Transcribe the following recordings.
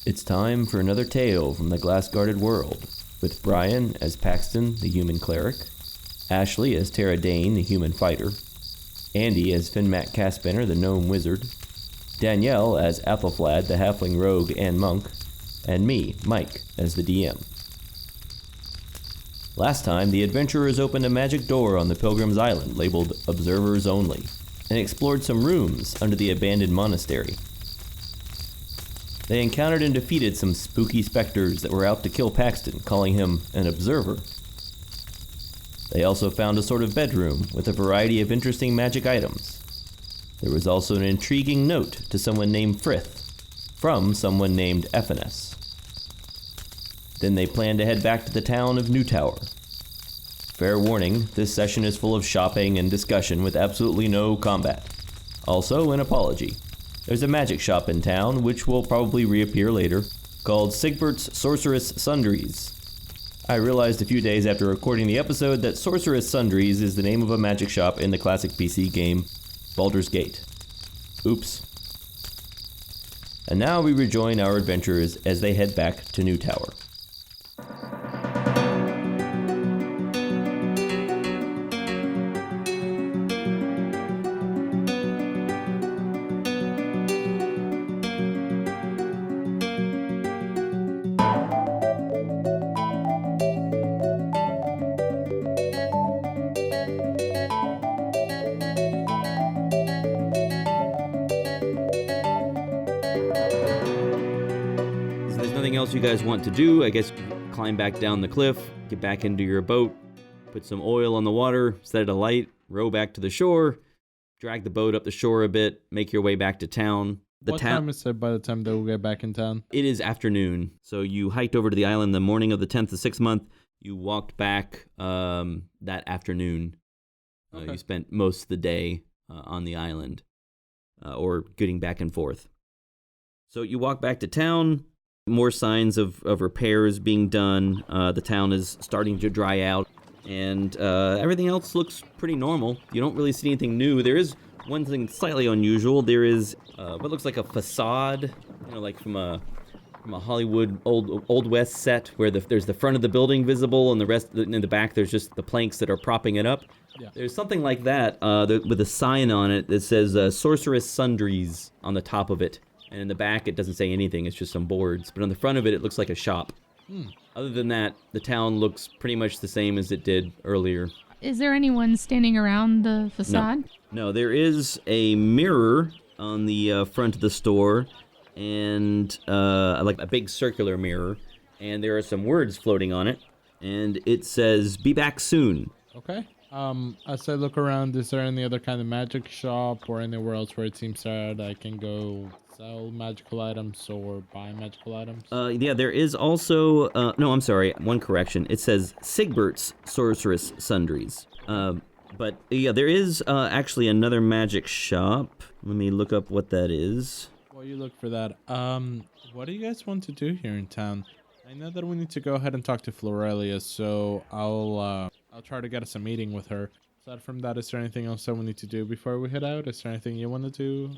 It's time for another tale from the glass-guarded world, with Brian as Paxton, the human cleric, Ashley as Tara Dane, the human fighter, Andy as Finmac Caspinner, the gnome wizard, Danielle as Athelflad, the halfling rogue and monk, and me, Mike, as the DM. Last time, the adventurers opened a magic door on the Pilgrim's Island labeled Observers Only, and explored some rooms under the abandoned monastery. They encountered and defeated some spooky specters that were out to kill Paxton, calling him an observer. They also found a sort of bedroom with a variety of interesting magic items. There was also an intriguing note to someone named Frith, from someone named Ephanes. Then they planned to head back to the town of Newtower. Fair warning, this session is full of shopping and discussion with absolutely no combat. Also, an apology. There's a magic shop in town, which will probably reappear later, called Sigbert's Sorceress Sundries. I realized a few days after recording the episode that Sorceress Sundries is the name of a magic shop in the classic PC game Baldur's Gate. Oops. And now we rejoin our adventurers as they head back to Newtower. Else you guys want to do, I guess you climb back down the cliff, get back into your boat, put some oil on the water, set it alight, row back to the shore, drag the boat up the shore a bit, make your way back to town. What time is it by the time they'll get back in town? It is afternoon. So you hiked over to the island the morning of the 10th of 6th month. You walked back that afternoon. Okay. You spent most of the day on the island or getting back and forth. So you walk back to town. More signs of repairs being done. The town is starting to dry out, and everything else looks pretty normal. You don't really see anything new. There is one thing slightly unusual. There is what looks like a facade, like from a Hollywood old West set, where there's the front of the building visible, and the rest in the back there's just the planks that are propping it up. Yeah. There's something like that with a sign on it that says Sorceress Sundries on the top of it. And in the back, it doesn't say anything. It's just some boards. But on the front of it, it looks like a shop. Other than that, the town looks pretty much the same as it did earlier. Is there anyone standing around the facade? No, there is a mirror on the front of the store, and like a big circular mirror. And there are some words floating on it. And it says, "Be back soon." Okay. As I look around, is there any other kind of magic shop or anywhere else where it seems that I can go sell magical items or buy magical items? Yeah, there is also... no, I'm sorry. One correction. It says Sigbert's Sorceress Sundries. But, yeah, there is actually another magic shop. Let me look up what that is. While you look for that, what do you guys want to do here in town? I know that we need to go ahead and talk to Florelia, so I'll try to get us a meeting with her. Aside from that, is there anything else that we need to do before we head out? Is there anything you want to do,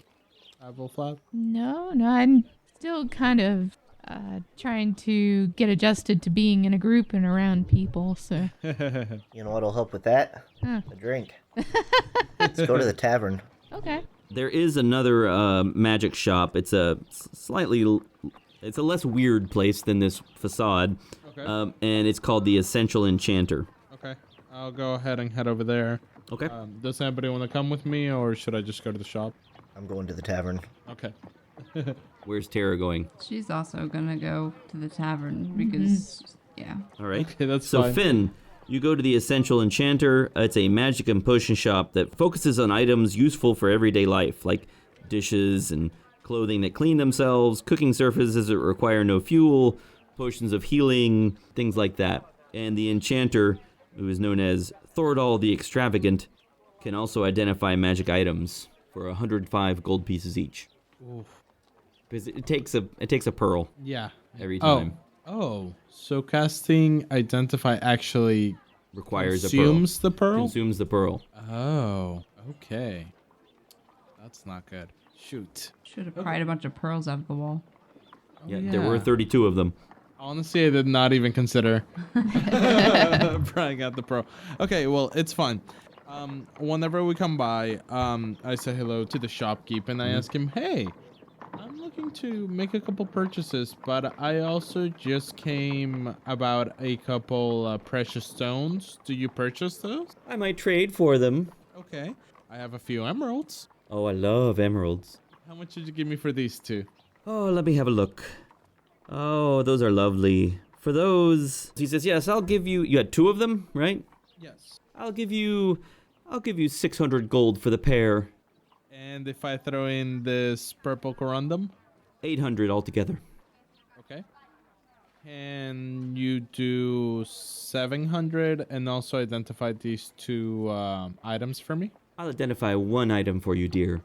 Athelflad? No, I'm still kind of trying to get adjusted to being in a group and around people, so... You know what'll help with that? Huh. A drink. Let's go to the tavern. Okay. There is another magic shop. It's a less weird place than this facade. Okay. And it's called the Essential Enchanter. Okay. I'll go ahead and head over there. Okay. Does anybody want to come with me, or should I just go to the shop? I'm going to the tavern. Okay. Where's Tara going? She's also gonna go to the tavern because, yeah. All right. Okay, that's so fine. Finn, you go to the Essential Enchanter. It's a magic and potion shop that focuses on items useful for everyday life, like dishes and clothing that clean themselves, cooking surfaces that require no fuel, potions of healing, things like that. And the Enchanter, who is known as Thordal the Extravagant, can also identify magic items for 105 gold pieces each. Oof. Because it takes a pearl Yeah. every time. Oh, so casting Identify actually Requires consumes the pearl? Consumes the pearl. Oh, okay. That's not good. Shoot. Should have pried a bunch of pearls out of the wall. Yeah, there were 32 of them. Honestly, I did not even consider trying out the pro. Okay, well, it's fine. Whenever we come by, I say hello to the shopkeep and I ask him, hey, I'm looking to make a couple purchases, but I also just came about a couple precious stones. Do you purchase those? I might trade for them. Okay. I have a few emeralds. Oh, I love emeralds. How much did you give me for these two? Oh, let me have a look. Oh, those are lovely. For those, he says, yes, I'll give you, you had 2 of them, right? Yes. I'll give you 600 gold for the pair. And if I throw in this purple corundum? 800 altogether. Okay. Can you do 700 and also identify these 2 items for me? I'll identify 1 item for you, dear.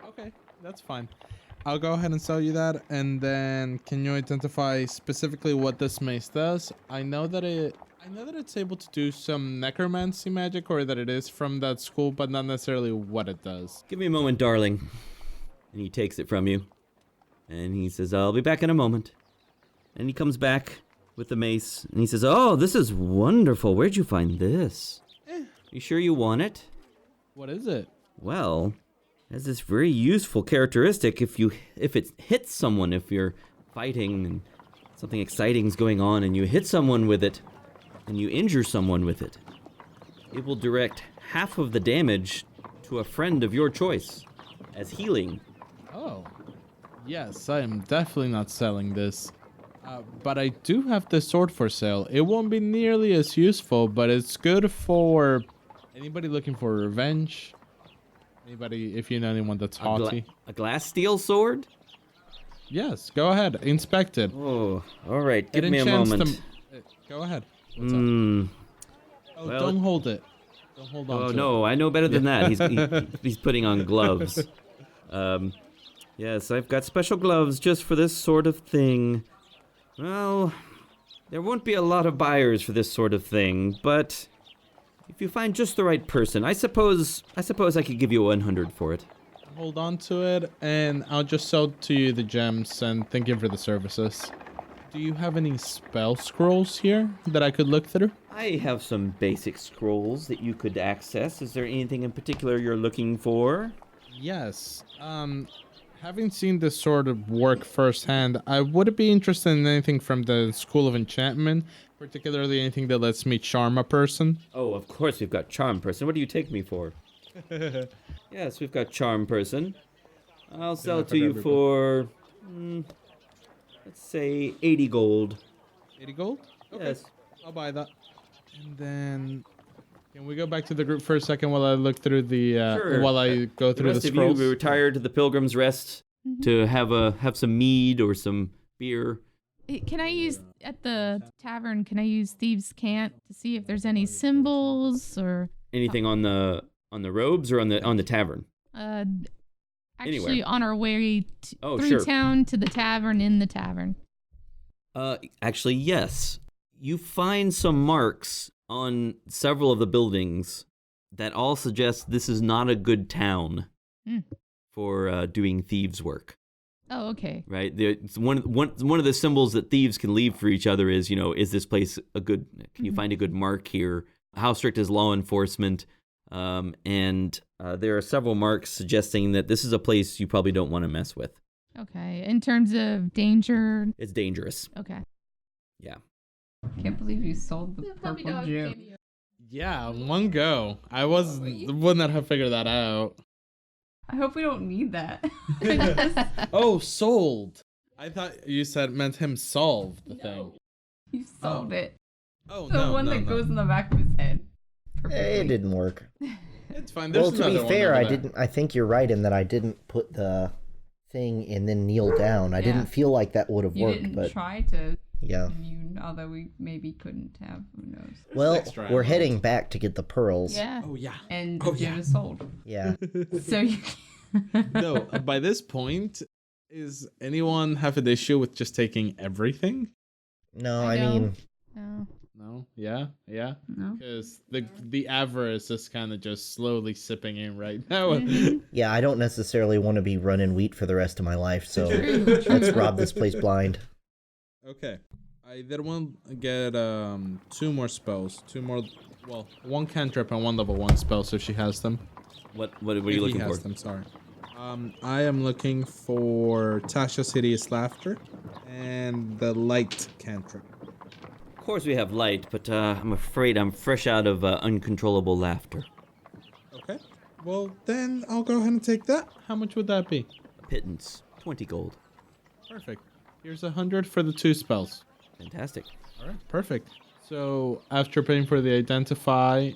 Okay, that's fine. I'll go ahead and sell you that, and then can you identify specifically what this mace does? I know that it's able to do some necromancy magic, or that it is from that school, but not necessarily what it does. Give me a moment, darling. And he takes it from you. And he says, I'll be back in a moment. And he comes back with the mace, and he says, oh, this is wonderful. Where'd you find this? You sure you want it? What is it? Well, it has this very useful characteristic. If it hits someone, if you're fighting and something exciting is going on, and you hit someone with it, and you injure someone with it, it will direct half of the damage to a friend of your choice as healing. Oh, yes, I am definitely not selling this. But I do have this sword for sale. It won't be nearly as useful, but it's good for anybody looking for revenge. Anybody, if you know anyone that's haughty. A glass steel sword? Yes, go ahead. Inspect it. Oh, all right. It Give me a enchants moment. Go ahead. What's up? Oh, well, don't hold it. Don't hold on Oh, to no, it. I know better than that. He's putting on gloves. Yes, I've got special gloves just for this sort of thing. Well, there won't be a lot of buyers for this sort of thing, but if you find just the right person, I suppose I could give you 100 for it. Hold on to it, and I'll just sell to you the gems and thank you for the services. Do you have any spell scrolls here that I could look through? I have some basic scrolls that you could access. Is there anything in particular you're looking for? Yes. Having seen this sort of work firsthand, I would be interested in anything from the School of Enchantment, particularly anything that lets me charm a person. Oh, of course we've got Charm Person. What do you take me for? Yes, we've got Charm Person. I'll sell it to you for, let's say 80 gold. 80 gold? Okay. Yes. I'll buy that. And then, can we go back to the group for a second while I look through the, Sure. while I go through the rest of scrolls? you retired to the Pilgrim's Rest to have some mead or some beer. Can I use at the tavern? Can I use Thieves' Cant to see if there's any symbols or Anything on the robes or on the tavern? actually Anywhere. on our way through Sure. town to the tavern in the tavern? Actually, yes. You find some marks on several of the buildings that all suggest this is not a good town for doing thieves' work. Oh, okay. Right? It's one of the symbols that thieves can leave for each other is, is this place a good, can you find a good mark here? How strict is law enforcement? And there are several marks suggesting that this is a place you probably don't want to mess with. Okay. In terms of danger. It's dangerous. Okay. Yeah. Can't believe you sold the purple gem. Yeah, one go. I would not have figured that out. I hope we don't need that. Oh, sold. I thought you meant him solve the thing. You sold it. Oh, The one that goes in the back of his head. It didn't work. It's fine. Well, There's to be another one fair, over there. I think you're right in that I didn't put the thing and then kneel down. I Yeah. didn't feel like that would have You worked, didn't but try to yeah. immune, although we maybe couldn't have. Who knows? Well, extra we're emeralds. heading back to get the pearls. Yeah. Oh, yeah. And Oh, the gem yeah. is sold. Yeah. So you No, by this point, is anyone have an issue with just taking everything? No, I I mean, No. No? Yeah? Yeah? No. Because the avarice is kind of just slowly sipping in right now. Yeah, I don't necessarily want to be running wheat for the rest of my life, so let's rob this place blind. Okay. I then want to get 2 more spells. 2 more, well, 1 cantrip and 1 level 1 spell, so she has them. What are you If looking he has for? them, sorry. I am looking for Tasha's Hideous Laughter and the Light cantrip. Of course we have light, but I'm afraid I'm fresh out of uncontrollable laughter. Okay. Well, then I'll go ahead and take that. How much would that be? A pittance, 20 gold. Perfect. Here's 100 for the 2 spells. Fantastic. All right, perfect. So after paying for the Identify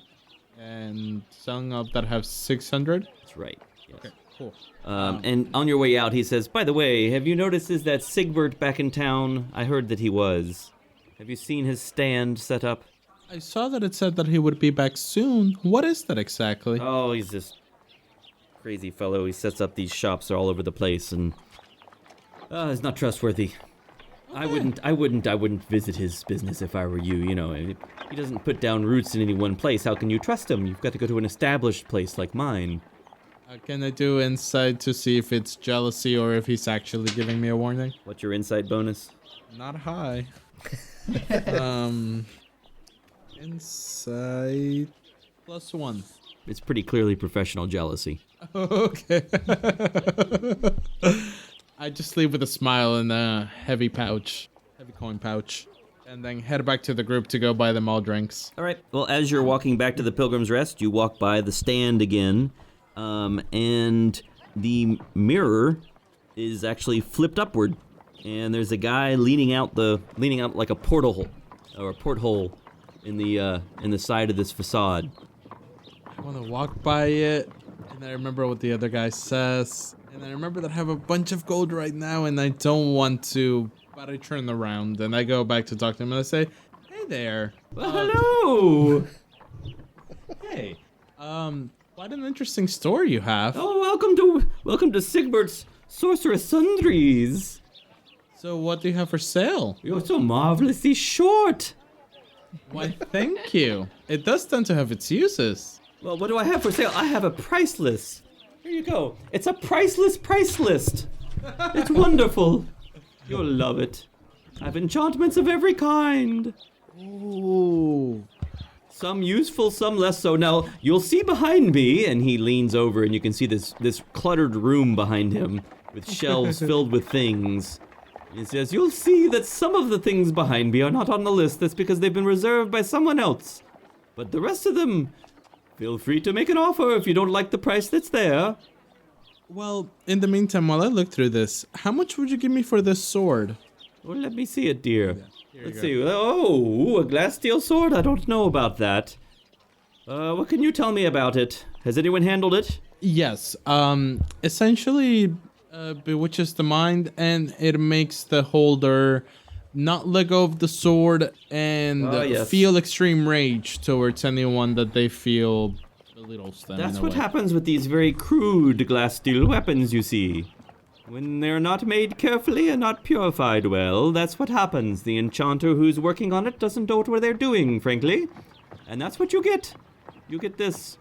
and selling up that have 600. That's right. Yes. Okay, cool. And on your way out, he says, by the way, have you noticed is that Sigbert back in town? I heard that he was. Have you seen his stand set up? I saw that it said that he would be back soon. What is that exactly? Oh, he's this crazy fellow. He sets up these shops all over the place, and he's not trustworthy. I wouldn't visit his business if I were you. You know, he doesn't put down roots in any one place. How can you trust him? You've got to go to an established place like mine. Can I do insight to see if it's jealousy or if he's actually giving me a warning? What's your insight bonus? Not high. Insight +1. It's pretty clearly professional jealousy. Okay. I just leave with a smile and a heavy coin pouch, and then head back to the group to go buy them all drinks. All right. Well, as you're walking back to the Pilgrim's Rest, you walk by the stand again, and the mirror is actually flipped upward, and there's a guy leaning out like a porthole in the side of this facade. I want to walk by it, and I remember what the other guy says, and I remember that I have a bunch of gold right now, and I don't want to, but I turn around, and I go back to talk to him, and I say, hey there. Well, hello. Hey, what an interesting story you have. Oh, welcome to Sigbert's Sorceress Sundries. So what do you have for sale? You're so marvelously short. Why, thank you. It does tend to have its uses. Well, what do I have for sale? I have a price list. Here you go. It's a priceless price list. It's wonderful. You'll love it. I have enchantments of every kind. Ooh. Some useful, some less so. Now, you'll see behind me, and he leans over, and you can see this cluttered room behind him with shelves filled with things. He says, you'll see that some of the things behind me are not on the list. That's because they've been reserved by someone else. But the rest of them, feel free to make an offer if you don't like the price that's there. Well, in the meantime, while I look through this, how much would you give me for this sword? Well, let me see it, dear. Here Let's you see. Oh, a glass steel sword? I don't know about that. What can you tell me about it? Has anyone handled it? Yes. Essentially, bewitches the mind, and it makes the holder not let go of the sword and Yes. feel extreme rage towards anyone that they feel belittles them. That's in a what way. happens with these very crude glass steel weapons, you see. When they're not made carefully and not purified well, that's what happens. The enchanter who's working on it doesn't know what they're doing, frankly. And that's what you get. You get this.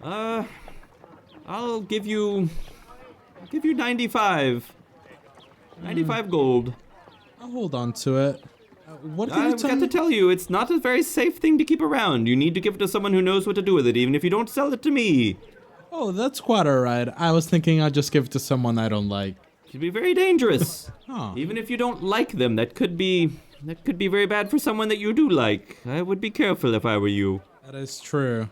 I'll give you 95. 95 gold. I'll hold on to it. What can you I've tell got me? to tell you, it's not a very safe thing to keep around. You need to give it to someone who knows what to do with it, even if you don't sell it to me. Oh, that's quite alright. I was thinking I'd just give it to someone I don't like. It could be very dangerous. Huh. Even if you don't like them, that could be very bad for someone that you do like. I would be careful if I were you. That is true.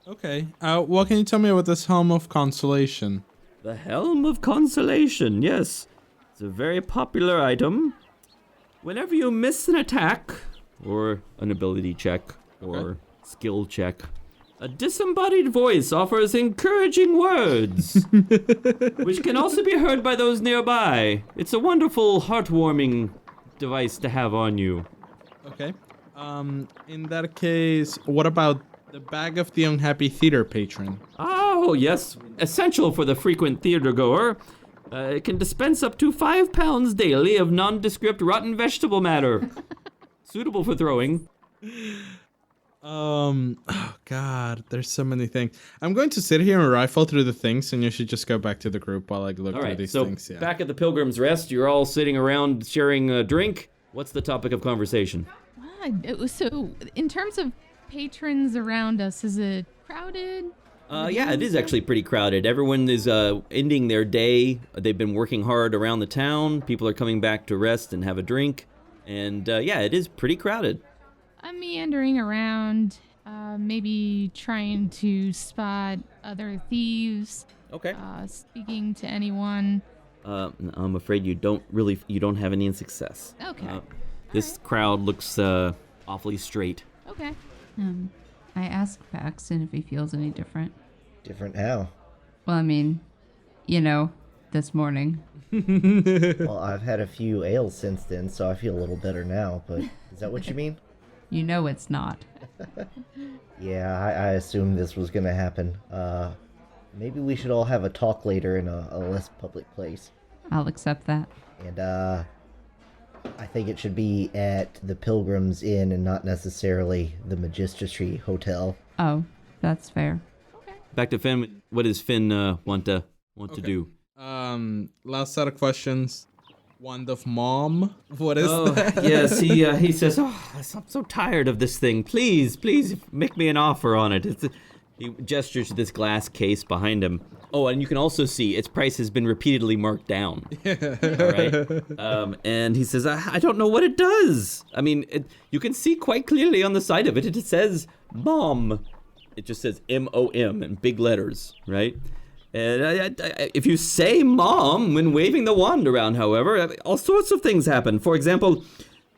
Okay. What can you tell me about this Helm of Consolation? The Helm of Consolation, yes. It's a very popular item. Whenever you miss an attack, or an ability check, or skill check, a disembodied voice offers encouraging words, which can also be heard by those nearby. It's a wonderful, heartwarming device to have on you. Okay. In that case, what about the Bag of the Unhappy Theater Patron? Oh, yes. Essential for the frequent theater goer. It can dispense up to 5 pounds daily of nondescript rotten vegetable matter. Suitable for throwing. Oh God, there's so many things. I'm going to sit here and rifle through the things, and you should just go back to the group while I look All through right, these so things. Yeah. back at the Pilgrim's Rest, you're all sitting around sharing a drink. What's the topic of conversation? So, in terms of patrons around us, is it crowded? Yeah, it is actually pretty crowded. Everyone is ending their day. They've been working hard around the town. People are coming back to rest and have a drink. And yeah, it is pretty crowded. I'm meandering around, maybe trying to spot other thieves. Okay. Speaking to anyone. I'm afraid you don't have any success. Okay. This crowd looks awfully straight. Okay. I asked Paxton if he feels any different. Different how? Well, I mean, this morning. Well, I've had a few ales since then, so I feel a little better now, but is that what you mean? You know it's not. Yeah, I assumed this was gonna happen. Maybe we should all have a talk later in a less public place. I'll accept that. And, I think it should be at the Pilgrim's Inn and not necessarily the Magistracy Hotel. Oh, that's fair. Back to Finn. What does Finn want to do? Last set of questions. Wand of Mom. What is that? Yes, he says, I'm so tired of this thing. Please make me an offer on it. He gestures to this glass case behind him. Oh, and you can also see its price has been repeatedly marked down. All right. And he says, I don't know what it does. I mean, you can see quite clearly on the side of it. It says Mom. It just says M-O-M in big letters, right? And if you say Mom when waving the wand around, however, all sorts of things happen. For example,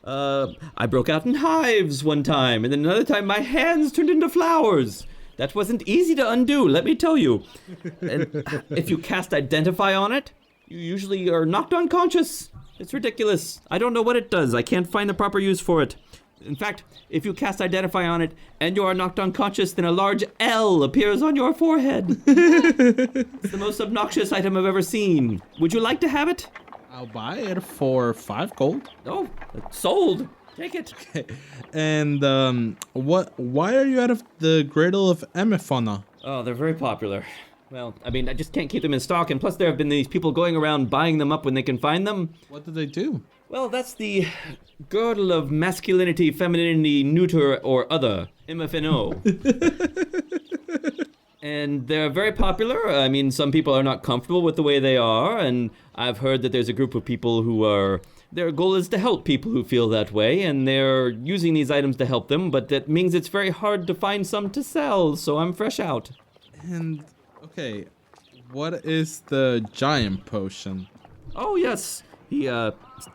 I broke out in hives one time, and then another time my hands turned into flowers. That wasn't easy to undo, let me tell you. And if you cast Identify on it, you usually are knocked unconscious. It's ridiculous. I don't know what it does. I can't find the proper use for it. In fact, if you cast Identify on it and you are knocked unconscious, then a large L appears on your forehead. It's the most obnoxious item I've ever seen. Would you like to have it? I'll buy it for 5 gold. Oh, sold. Take it. Okay. And why are you out of the Griddle of Emiphona? Oh, they're very popular. Well, I mean, I just can't keep them in stock, and plus there have been these people going around buying them up when they can find them. What do they do? Well, that's the girdle of masculinity, femininity, neuter, or other, MFNO. And they're very popular. I mean, some people are not comfortable with the way they are, and I've heard that there's a group of people who are... Their goal is to help people who feel that way, and they're using these items to help them, but that means it's very hard to find some to sell, so I'm fresh out. And, okay, what is the giant potion? Oh, yes. He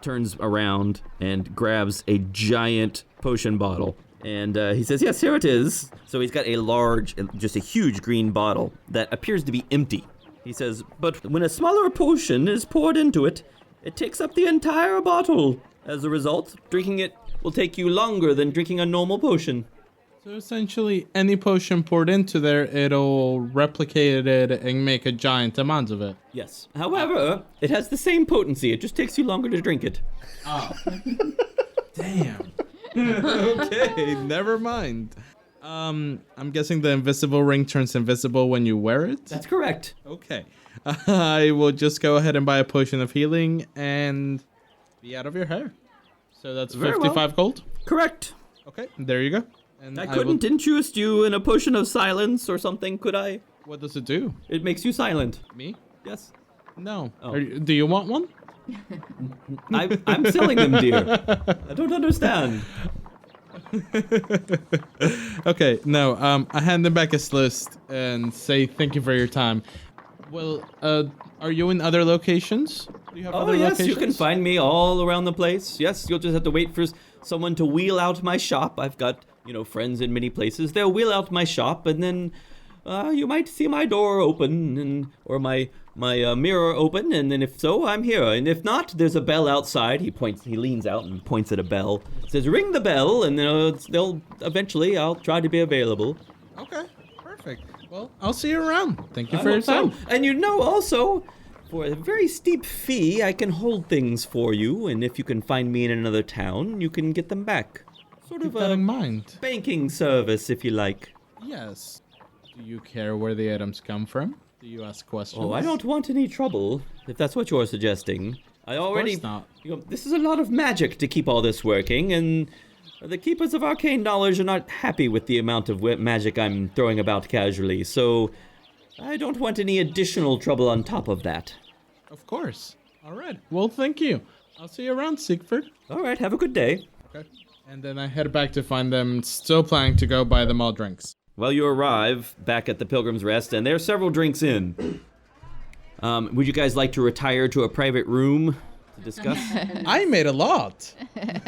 turns around and grabs a giant potion bottle. And he says, yes, here it is. So he's got a large, just a huge green bottle that appears to be empty. He says, but when a smaller potion is poured into it, it takes up the entire bottle. As a result, drinking it will take you longer than drinking a normal potion. So essentially, any potion poured into there, it'll replicate it and make a giant amount of it. Yes. However, it has the same potency. It just takes you longer to drink it. Oh. Damn. Okay, never mind. I'm guessing the invisible ring turns invisible when you wear it? That's correct. Okay. I will just go ahead and buy a potion of healing and be out of your hair. So that's Very 55 well. gold? Correct. Okay, there you go. And I couldn't interest you in a potion of silence or something, could I? What does it do? It makes you silent. Me? Yes. No. Oh. Do you want one? I'm selling them, dear. I don't understand. Okay, no, I hand him back his list and say thank you for your time. Well, are you in other locations? Do you have Oh, other yes, locations? you can find me all around the place. Yes, you'll just have to wait for someone to wheel out my shop. I've got, friends in many places. They'll wheel out my shop, and then you might see my door open or my mirror open, and then if so, I'm here. And if not, there's a bell outside. He leans out and points at a bell. Says, ring the bell, and I'll try to be available. Okay, perfect. Well, I'll see you around. Thank you for your time. And also, for a very steep fee, I can hold things for you, and if you can find me in another town, you can get them back. Sort Keep of that a in mind. banking service, if you like. Yes. Do you care where the items come from? Do you ask questions? Oh, I don't want any trouble, if that's what you're suggesting. I already... Of course not. This is a lot of magic to keep all this working, and the keepers of arcane knowledge are not happy with the amount of magic I'm throwing about casually, so I don't want any additional trouble on top of that. Of course. All right. Well, thank you. I'll see you around, Sigbert. All right, have a good day. Okay. And then I head back to find them still planning to go buy them all drinks. Well, you arrive back at the Pilgrim's Rest, and there are several drinks in. Would you guys like to retire to a private room to discuss? I made a lot.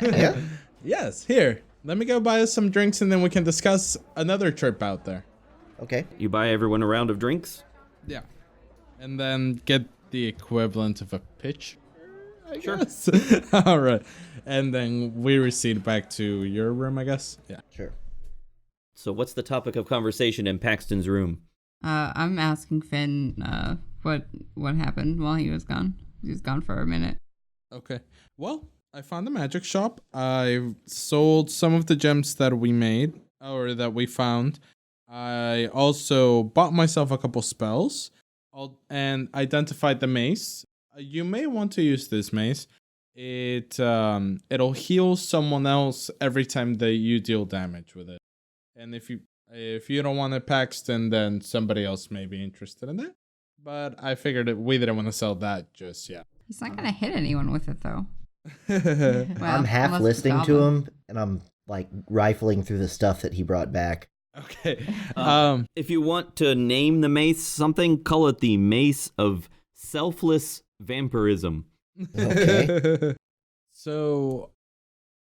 Yeah. Yes, here. Let me go buy us some drinks and then we can discuss another trip out there. Okay. You buy everyone a round of drinks? Yeah. And then get the equivalent of a pitch. I Sure. guess. All right. And then we recede back to your room, I guess. Yeah. Sure. So what's the topic of conversation in Paxton's room? I'm asking Finn what happened while he was gone. He was gone for a minute. Okay. Well, I found a magic shop. I sold some of the gems that we made or that we found. I also bought myself a couple spells and identified the mace. You may want to use this mace. It'll heal someone else every time that you deal damage with it. And if you don't want it, Paxton, then somebody else may be interested in that. But I figured we didn't want to sell that just yet. He's not gonna hit anyone with it though. Okay. Well, I'm half unless it's listening to goblin. him, and I'm like rifling through the stuff that he brought back. If you want to name the mace something, call it the Mace of Selfless Vampirism. Okay. So,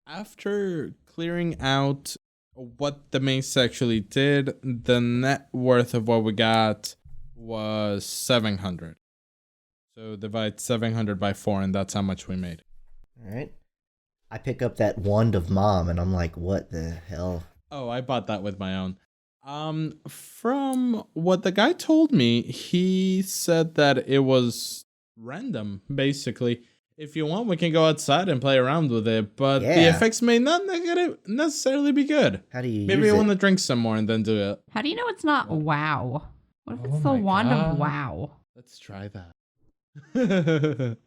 after clearing out what the mace actually did, the net worth of what we got was 700. So divide 700 by 4, and that's how much we made. All right. I pick up that wand of mom, and I'm like, what the hell? Oh, I bought that with my own. From what the guy told me, he said that it was random, basically. If you want, we can go outside and play around with it, but the Yeah. effects may not necessarily be good. How do you Maybe use you it? want to drink some more and then do it. How do you know it's not WoW? What if Oh it's the my wand God. of WoW? Let's try that.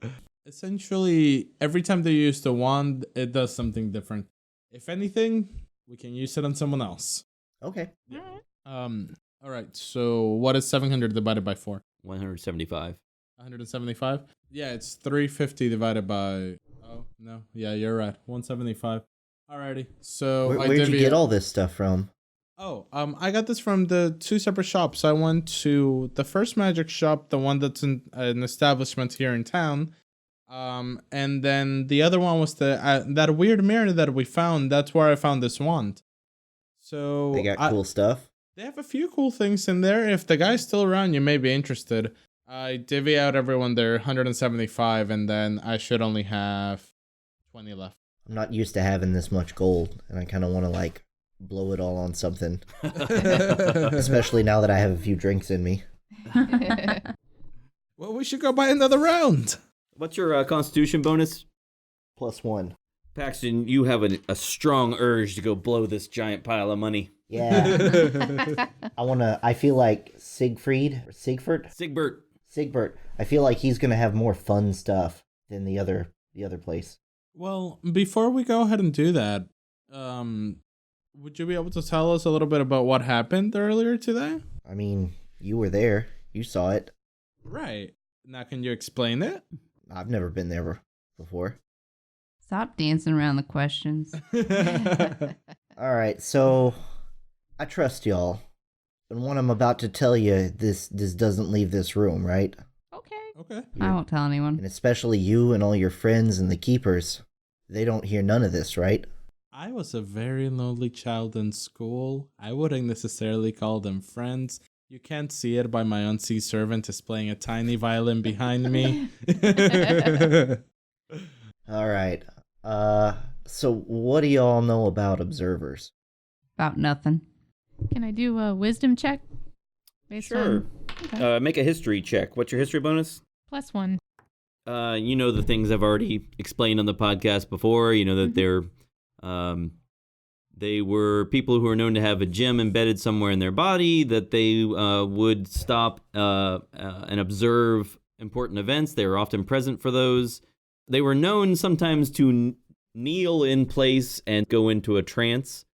Essentially, every time they use the wand, it does something different. If anything, we can use it on someone else. Okay. All right. So what is 700 divided by 4? 175. 175? Yeah, it's 350 divided by... Oh, no. Yeah, you're right. 175. Alrighty. So Where'd you get all this stuff from? Oh, I got this from the two separate shops. I went to the first magic shop, the one that's in an establishment here in town. And then the other one was that weird mirror that we found. That's where I found this wand. So They got cool stuff. They have a few cool things in there. If the guy's still around, you may be interested. I divvy out everyone there 175, and then I should only have 20 left. I'm not used to having this much gold, and I kind of want to like blow it all on something. Especially now that I have a few drinks in me. Well, we should go buy another round. What's your constitution bonus? +1. Paxton, you have a strong urge to go blow this giant pile of money. Yeah. I feel like Sigbert. I feel like he's gonna have more fun stuff than the other place. Well, before we go ahead and do that, would you be able to tell us a little bit about what happened earlier today? I mean, you were there. You saw it. Right. Now, can you explain it? I've never been there before. Stop dancing around the questions. All right, so I trust y'all. And what I'm about to tell you, this doesn't leave this room, right? Okay. Okay. I won't tell anyone. And especially you and all your friends and the keepers. They don't hear none of this, right? I was a very lonely child in school. I wouldn't necessarily call them friends. You can't see it by my unseen servant is playing a tiny violin behind me. All right. So what do y'all know about observers? About nothing. Can I do a wisdom check? Based Sure. Okay. Make a history check. What's your history bonus? +1. You know the things I've already explained on the podcast before. You know that they're They were people who were known to have a gem embedded somewhere in their body, that they would stop and observe important events. They were often present for those. They were known sometimes to kneel in place and go into a trance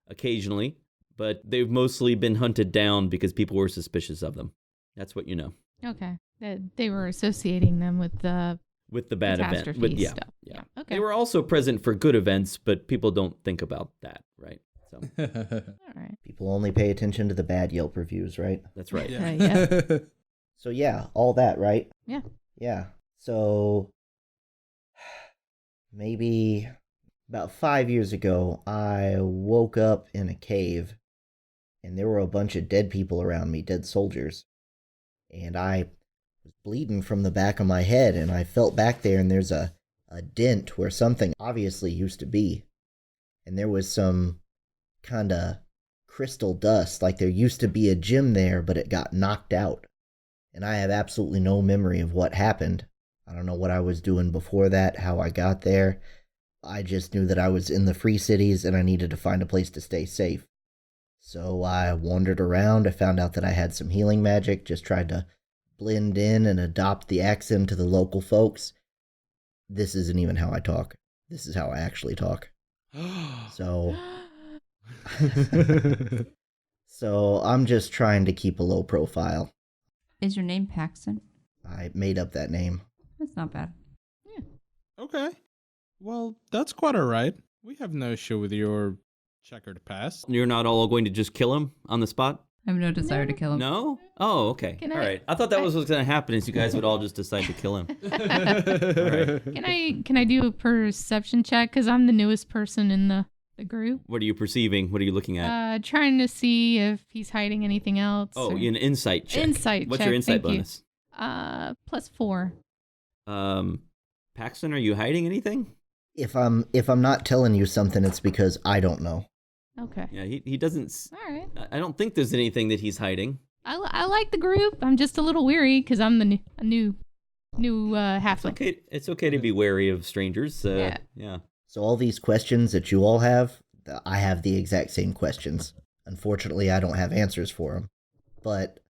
occasionally, but they've mostly been hunted down because people were suspicious of them. That's what you know. Okay. That they were associating them with the bad event. catastrophe stuff. Yeah. Okay. They were also present for good events, but people don't think about that, right? So All right. People only pay attention to the bad Yelp reviews, right? that's right. Yeah. So yeah, all that, right? Yeah. Yeah. So maybe about 5 years ago, I woke up in a cave and there were a bunch of dead people around me, dead soldiers. And I was bleeding from the back of my head and I felt back there and there's a dent where something obviously used to be. And there was some kind of crystal dust, like there used to be a gym there, but it got knocked out. And I have absolutely no memory of what happened. I don't know what I was doing before that, how I got there. I just knew that I was in the Free Cities and I needed to find a place to stay safe. So I wandered around. I found out that I had some healing magic, just tried to blend in and adopt the accent to the local folks. This isn't even how I talk. This is how I actually talk. So so I'm just trying to keep a low profile. Is your name Paxton? I made up that name. That's not bad. Okay. Well, that's quite all right. We have no issue with your checkered past. You're not all going to just kill him on the spot? I have no desire to kill him. No? Oh, okay. Can All I- right. I thought that was what's going to happen is you guys would all just decide to kill him. Can I do a perception check? Because I'm the newest person in the group. What are you perceiving? What are you looking at? Trying to see if he's hiding anything else. Oh, or- an insight check. Insight What's check, your insight thank you. bonus? +4. Paxton, are you hiding anything? If I'm not telling you something, it's because I don't know. Okay. Yeah, he doesn't. All right. I don't think there's anything that he's hiding. I like the group. I'm just a little weary because I'm the new halfling. Okay, it's okay to be wary of strangers. Yeah. So all these questions that you all have, I have the exact same questions. Unfortunately, I don't have answers for them. But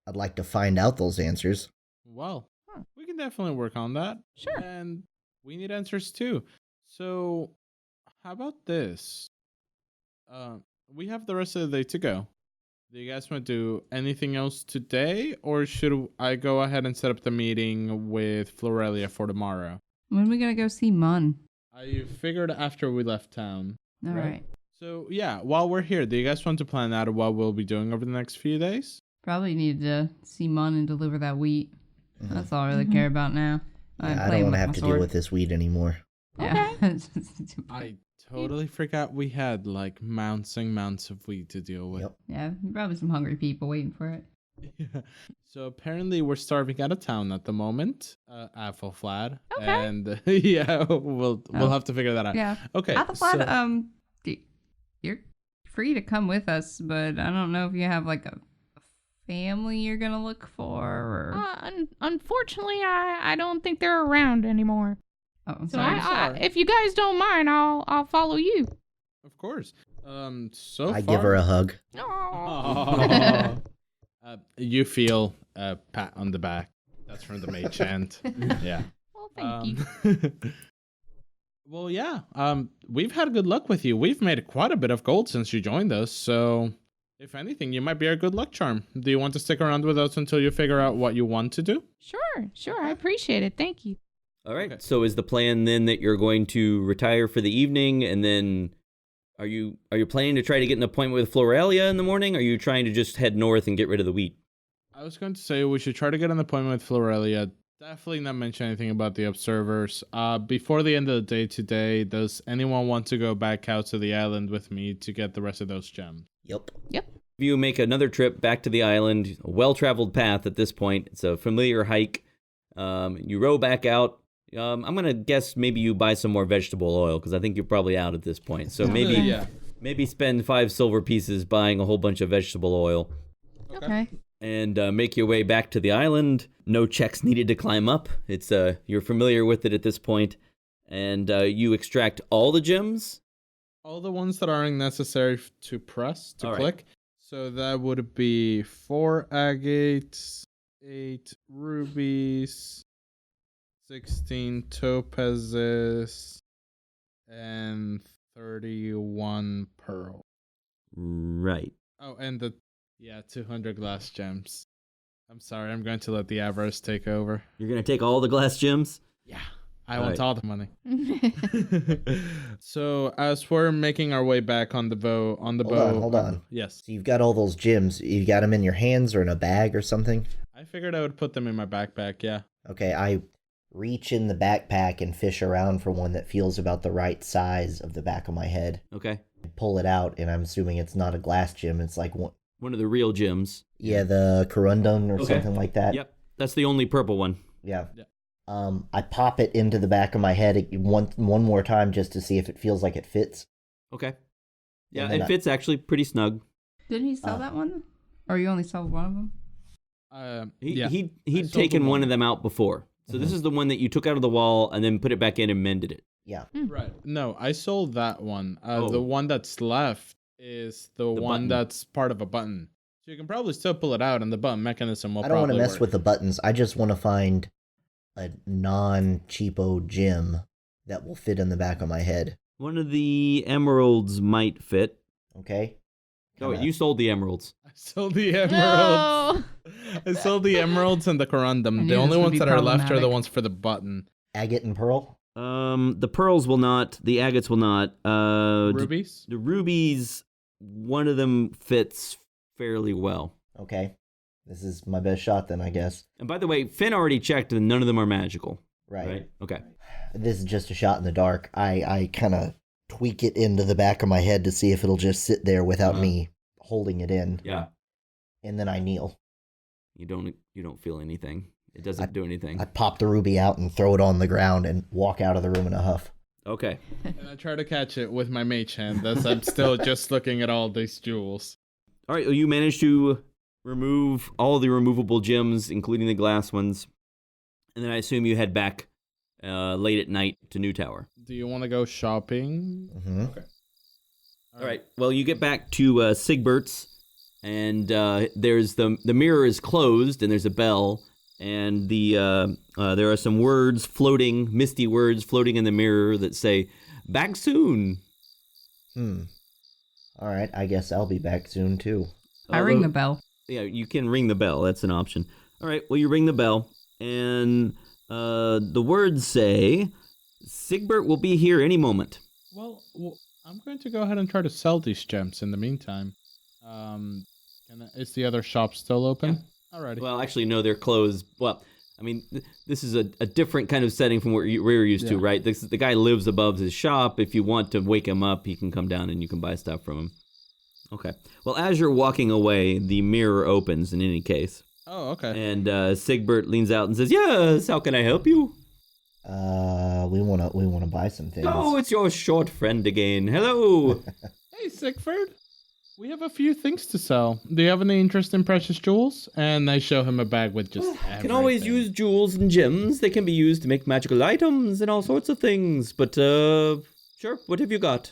I'd like to find out those answers. Well, we can definitely work on that. Sure. And we need answers too. So, how about this? We have the rest of the day to go. Do you guys want to do anything else today, or should I go ahead and set up the meeting with Florelia for tomorrow? When are we gonna go see Mun? I figured after we left town. All Right. right. So, yeah, while we're here, do you guys want to plan out what we'll be doing over the next few days? Probably need to see Mun and deliver that wheat. Mhm. That's all I really care about now. I'm Yeah, I playing don't want with to have my to sword. deal with this weed anymore. Yeah. I totally forgot we had, like, mounts and mounts of wheat to deal with. Yep. Yeah, probably some hungry people waiting for it. Yeah. So apparently we're starving out of town at the moment, Athelflad. Okay. And yeah, we'll have to figure that out. Yeah. Okay. Athelflad, so- you're free to come with us, but I don't know if you have like a family you're gonna look for or. Unfortunately, I don't think they're around anymore. Oh, I'm So sorry. sorry. if you guys don't mind, I'll follow you. Of course. So I far, give her a hug. Aw. You feel a pat on the back. That's from the mage chant. Yeah. Well, thank you. you. Well, yeah. We've had good luck with you. We've made quite a bit of gold since you joined us. So, if anything, you might be our good luck charm. Do you want to stick around with us until you figure out what you want to do? Sure. I appreciate it. Thank you. All right. Okay. So is the plan then that you're going to retire for the evening, and then are you planning to try to get an appointment with Florelia in the morning? Or are you trying to just head north and get rid of the wheat? I was going to say we should try to get an appointment with Florelia. Definitely not mention anything about the observers. Before the end of the day today, does anyone want to go back out to the island with me to get the rest of those gems? Yep. You make another trip back to the island, a well-traveled path at this point. It's a familiar hike. You row back out. I'm going to guess maybe you buy some more vegetable oil because I think you're probably out at this point. So maybe spend 5 silver pieces buying a whole bunch of vegetable oil. Okay. And make your way back to the island. No checks needed to climb up. It's you're familiar with it at this point. And you extract all the gems All the ones that aren't necessary to press, to All right. click. So that would be 4 agates, 8 rubies, 16 topazes, and 31 pearl. Right. Oh, and 200 glass gems. I'm sorry, I'm going to let the avarice take over. You're going to take all the glass gems? Yeah, I All want right. all the money. So as we're making our way back on the boat, Hold on. Yes, So you've got all those gems. You got them in your hands or in a bag or something? I figured I would put them in my backpack. Yeah. Okay, I reach in the backpack and fish around for one that feels about the right size of the back of my head. Okay. I pull it out, and I'm assuming it's not a glass gem. It's like One of the real gems. yeah, the corundum or Okay. something like that. Yep. That's the only purple one. Yeah. Yeah. I pop it into the back of my head one more time just to see if it feels like it fits. Okay. Yeah, And then it fits actually pretty snug. Didn't he sell that one? Or you only sold one of them? Yeah. I He'd sold taken the one one. of them out before. So this Mhm. is the one that you took out of the wall and then put it back in and mended it. Yeah. Right. No, I sold that one. Oh. The one that's left is the one button. that's part of a button. So you can probably still pull it out, and the button mechanism will I don't want to probably mess work. with the buttons. I just want to find a non-cheapo gem that will fit in the back of my head. One of the emeralds might fit. Okay? Oh, Kinda- you sold the emeralds. I sold the emeralds. No. I sold the emeralds and the I corundum. knew The this only would ones be that are left are the problematic. ones for the button. Agate and pearl? The pearls will not. The agates will not. Rubies? The rubies, one of them fits fairly well. Okay. This is my best shot then, I guess. And by the way, Finn already checked and none of them are magical. Right. Okay. This is just a shot in the dark. I kind of tweak it into the back of my head to see if it'll just sit there without me holding it in. Yeah. And then I kneel. You don't feel anything. It doesn't do anything. I pop the ruby out and throw it on the ground and walk out of the room in a huff. Okay. And I try to catch it with my mage hand as I'm still just looking at all these jewels. All right. Well, you managed to remove all the removable gems, including the glass ones, and then I assume you head back late at night to New Tower. Do you want to go shopping? Mm-hmm. All right. Well, you get back to Sigbert's, and there's the mirror is closed, and there's a bell, and there are some words floating, misty words floating in the mirror that say, "Back soon." All right, I guess I'll be back soon too. I ring the bell. Yeah, you can ring the bell. That's an option. All right. Well, you ring the bell, and the words say, "Sigbert will be here any moment." Well, I'm going to go ahead and try to sell these gems in the meantime. Is the other shop still open? Alrighty. Well, actually, no, they're closed. Well, I mean, this is a different kind of setting from where you're used to, Yeah. right? The guy lives above his shop. If you want to wake him up, he can come down and you can buy stuff from him. Okay. Well, as you're walking away, the mirror opens in any case. Oh, okay. And Sigbert leans out and says, "Yes, how can I help you?" We wanna buy some things. "Oh, it's your short friend again. Hello." Hey, Sigbert. We have a few things to sell. Do you have any interest in precious jewels? And I show him a bag with just everything. Can always use jewels and gems. They can be used to make magical items and all sorts of things. But, sure, what have you got?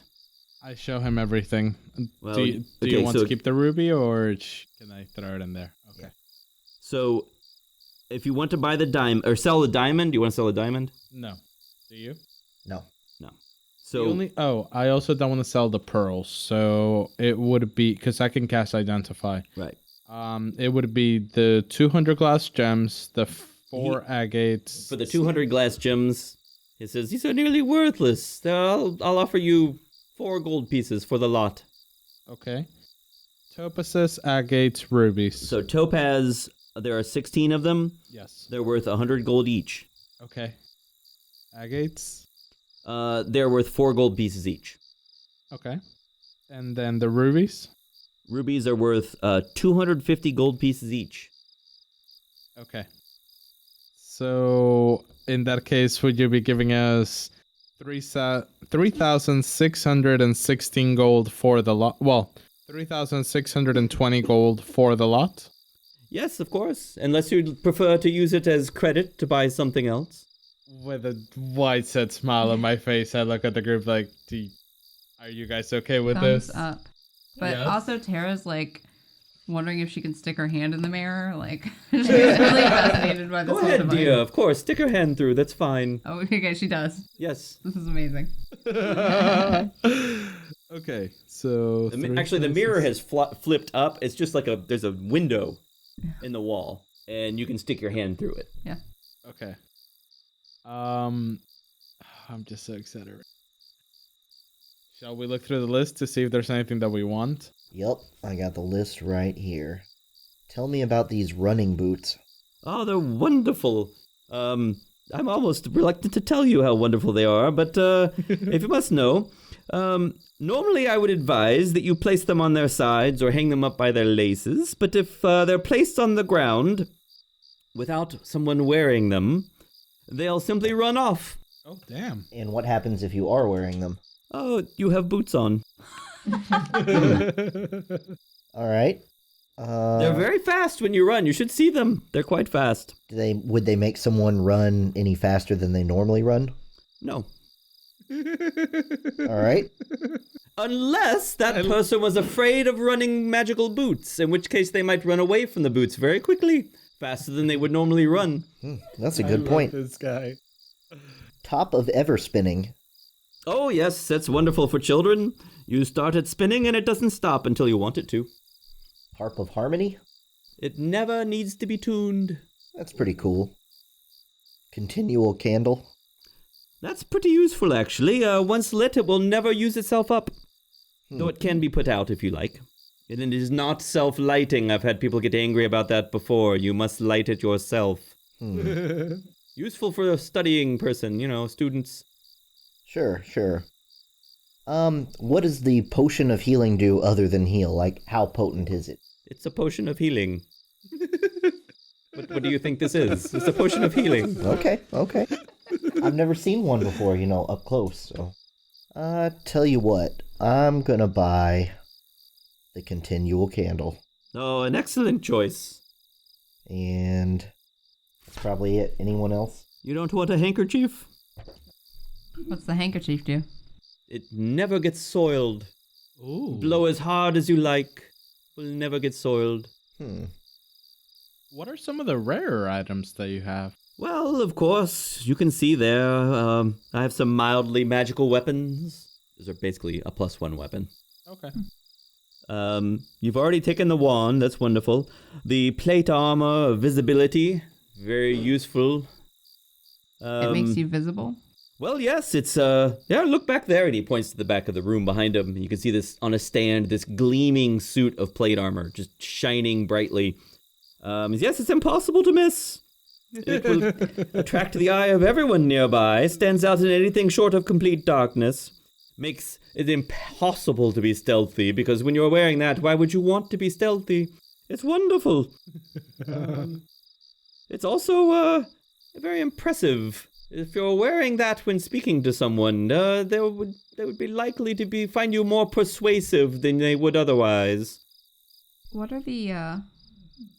I show him everything. Well, do you okay, want so- to keep the ruby, or can I throw it in there? Okay. So, if you want to buy the diamond, or sell the diamond, do you want to sell the diamond? No. Do you? No. So, I also don't want to sell the pearls. So it would be, because I can cast Identify. right. It would be the 200 glass gems, the 4 agates. For the 200 glass gems, he says, these are nearly worthless. I'll offer you 4 gold pieces for the lot. Okay. Topazes, agates, rubies. So, topaz, there are 16 of them. Yes. They're worth 100 gold each. Okay. Agates. They're worth 4 gold pieces each. Okay. And then the rubies. Rubies are worth 250 gold pieces each. Okay. So in that case, would you be giving us 3,616 gold for the lot? Well, 3,620 gold for the lot. Yes, of course. Unless you'd prefer to use it as credit to buy something else. With a wide set smile on my face, I look at the group like, Are you guys okay with Thumbs this? up. But Yes. also Tara's like wondering if she can stick her hand in the mirror. Like she's really fascinated by this Go whole ahead, device. dear. Of course, stick her hand through. That's fine. Oh, okay, she does. Yes. This is amazing. Okay, so Actually, the mirror has flipped up. It's just like there's a window in the wall, and you can stick your hand through it. Yeah. Okay. I'm just so excited. Shall we look through the list to see if there's anything that we want? Yep, I got the list right here. Tell me about these running boots. Oh, they're wonderful. I'm almost reluctant to tell you how wonderful they are, but if you must know, normally I would advise that you place them on their sides or hang them up by their laces, but if they're placed on the ground without someone wearing them, they'll simply run off. Oh, damn. And what happens if you are wearing them? Oh, you have boots on. All right. They're very fast when you run. You should see them. They're quite fast. Would they make someone run any faster than they normally run? No. All right. Unless that person was afraid of running magical boots, in which case they might run away from the boots very quickly, faster than they would normally run. That's a good point. This guy. Top of ever spinning. Oh, yes, that's wonderful for children. You start it spinning and it doesn't stop until you want it to. Harp of harmony. It never needs to be tuned. That's pretty cool. Continual candle. That's pretty useful, actually. Once lit, it will never use itself up. Though it can be put out if you like. And it is not self-lighting. I've had people get angry about that before. You must light it yourself. Useful for a studying person, students. Sure. What does the potion of healing do other than heal? Like, how potent is it? It's a potion of healing. What do you think this is? It's a potion of healing. Okay. I've never seen one before, up close, so. Tell you what, I'm gonna buy the continual candle. Oh, an excellent choice. And that's probably it. Anyone else? You don't want a handkerchief? What's the handkerchief do? It never gets soiled. Ooh. Blow as hard as you like. Will never get soiled. What are some of the rarer items that you have? Well, of course, you can see there. I have some mildly magical weapons. These are basically a +1 weapon. Okay. You've already taken the wand. That's wonderful. The plate armor, visibility, very useful. It makes you visible? Well, yes, it's, look back there, and he points to the back of the room behind him. You can see this on a stand, this gleaming suit of plate armor, just shining brightly. Yes, it's impossible to miss. It will attract the eye of everyone nearby, stands out in anything short of complete darkness. Makes it impossible to be stealthy, because when you're wearing that, why would you want to be stealthy? It's wonderful. It's also, very impressive. If you're wearing that when speaking to someone, they would be likely to find you more persuasive than they would otherwise. What are the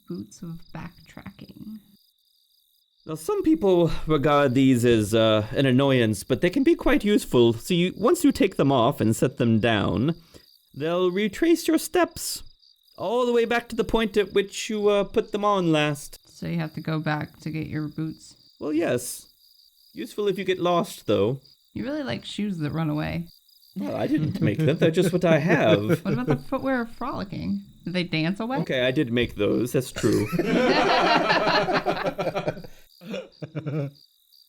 boots of backtracking? Now, some people regard these as an annoyance, but they can be quite useful. So once you take them off and set them down, they'll retrace your steps all the way back to the point at which you put them on last. So you have to go back to get your boots. Well, yes. Useful if you get lost, though. You really like shoes that run away. Well, I didn't make them. They're just what I have. What about the footwear of frolicking? Do they dance away? Okay, I did make those. That's true.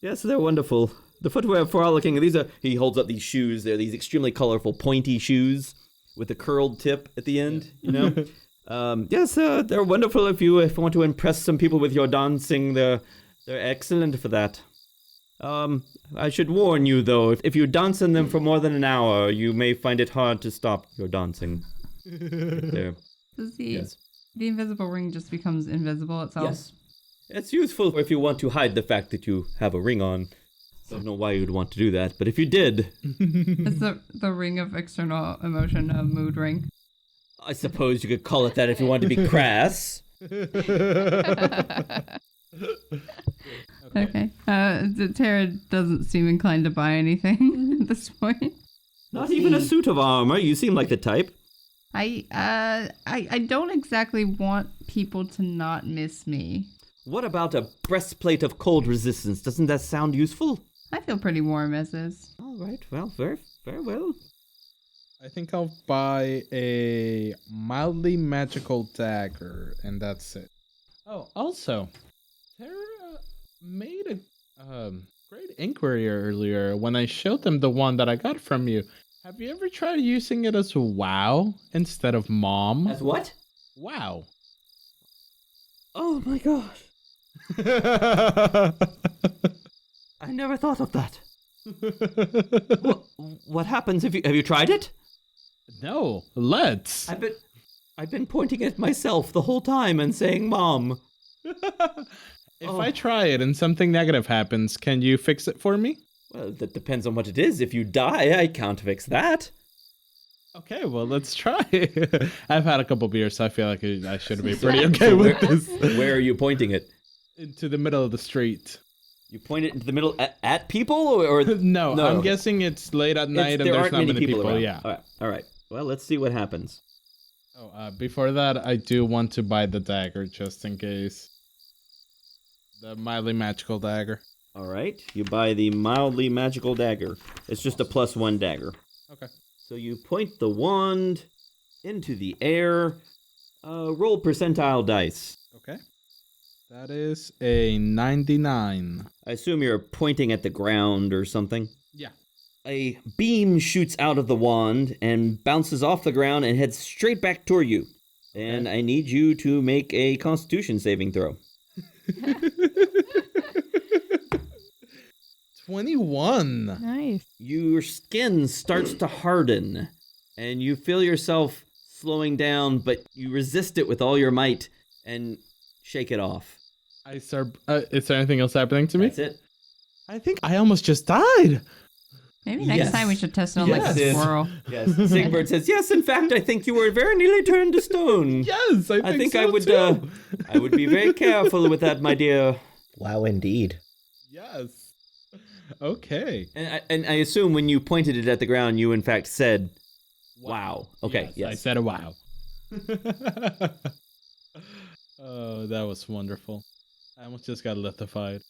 Yes, they're wonderful. The footwear of frolicking, he holds up these shoes. They're these extremely colorful, pointy shoes with a curled tip at the end, Yes, they're wonderful if you want to impress some people with your dancing. They're excellent for that. I should warn you, though, if you dance in them for more than an hour, you may find it hard to stop your dancing. There. Does Yes. the invisible ring just becomes invisible itself? Yes. It's useful if you want to hide the fact that you have a ring on. Don't know why you'd want to do that, but if you did... It's the ring of external emotion, a mood ring. I suppose you could call it that if you wanted to be crass. Okay. Tara doesn't seem inclined to buy anything at this point. Not even a suit of armor. You seem like the type. I don't exactly want people to not miss me. What about a breastplate of cold resistance? Doesn't that sound useful? I feel pretty warm as is. All right. Well, very, very well. I think I'll buy a mildly magical dagger, and that's it. Oh, also, Tara made a great inquiry earlier when I showed them the one that I got from you. Have you ever tried using it as WoW instead of Mom? As what? WoW. Oh my gosh. I never thought of that. What happens if have you tried it? No, let's. I've been pointing at myself the whole time and saying Mom. If I try it and something negative happens, can you fix it for me? Well, that depends on what it is. If you die, I can't fix that. Okay, well, let's try. I've had a couple beers, so I feel like I should be pretty okay with this. Where are you pointing it? Into the middle of the street. You point it into the middle at people, or No, I'm guessing it's late at night and there's not many people. around. Yeah. All right. Well, let's see what happens. Oh, before that, I do want to buy the dagger just in case. The mildly magical dagger. All right. You buy the mildly magical dagger. It's just a +1 dagger. Okay. So you point the wand into the air. Roll percentile dice. Okay. That is a 99. I assume you're pointing at the ground or something. Yeah. A beam shoots out of the wand and bounces off the ground and heads straight back toward you. And I need you to make a Constitution saving throw. 21. Nice. Your skin starts to harden, and you feel yourself slowing down, but you resist it with all your might and shake it off. Is there anything else happening to me? That's it. I think I almost just died. Maybe next Yes. time we should test it on like Yes. a squirrel. Yes. Sigbert says, yes, in fact, I think you were very nearly turned to stone. Yes, I think so I would too. I would be very careful with that, my dear. Wow, indeed. Yes. Okay. And I assume when you pointed it at the ground, you in fact said, wow. Okay, Yes. I said a wow. Oh, that was wonderful. I almost just got lithified.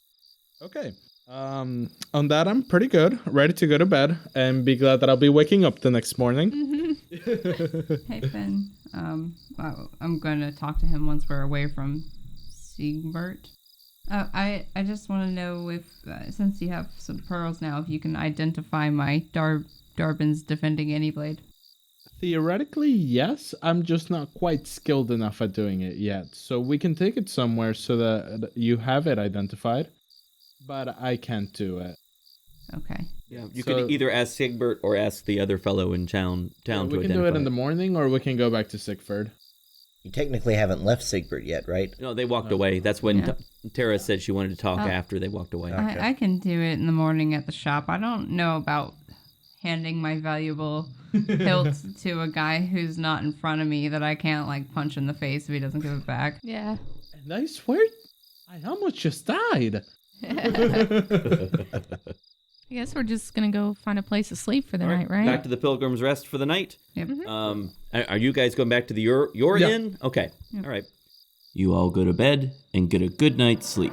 Okay. On that, I'm pretty good. Ready to go to bed and be glad that I'll be waking up the next morning. Hey, Finn. I'm going to talk to him once we're away from Sigbert. I just want to know if, since you have some pearls now, if you can identify my Darbin's defending Anyblade. Theoretically, yes. I'm just not quite skilled enough at doing it yet. So we can take it somewhere so that you have it identified. But I can't do it. Okay. Yeah, you could either ask Sigbert or ask the other fellow in town to identify. We can do it in the morning, or we can go back to Siegfried. You technically haven't left Sigbert yet, right? No, they walked away. That's when Tara said she wanted to talk after they walked away. Okay. I can do it in the morning at the shop. I don't know about handing my valuable hilt to a guy who's not in front of me that I can't like punch in the face if he doesn't give it back. Yeah. And I swear, I almost just died. I guess we're just gonna go find a place to sleep for the night, right? Back to the Pilgrim's Rest for the night. Yep. Are you guys going back to the your inn? Okay. Yep. All right. You all go to bed and get a good night's sleep.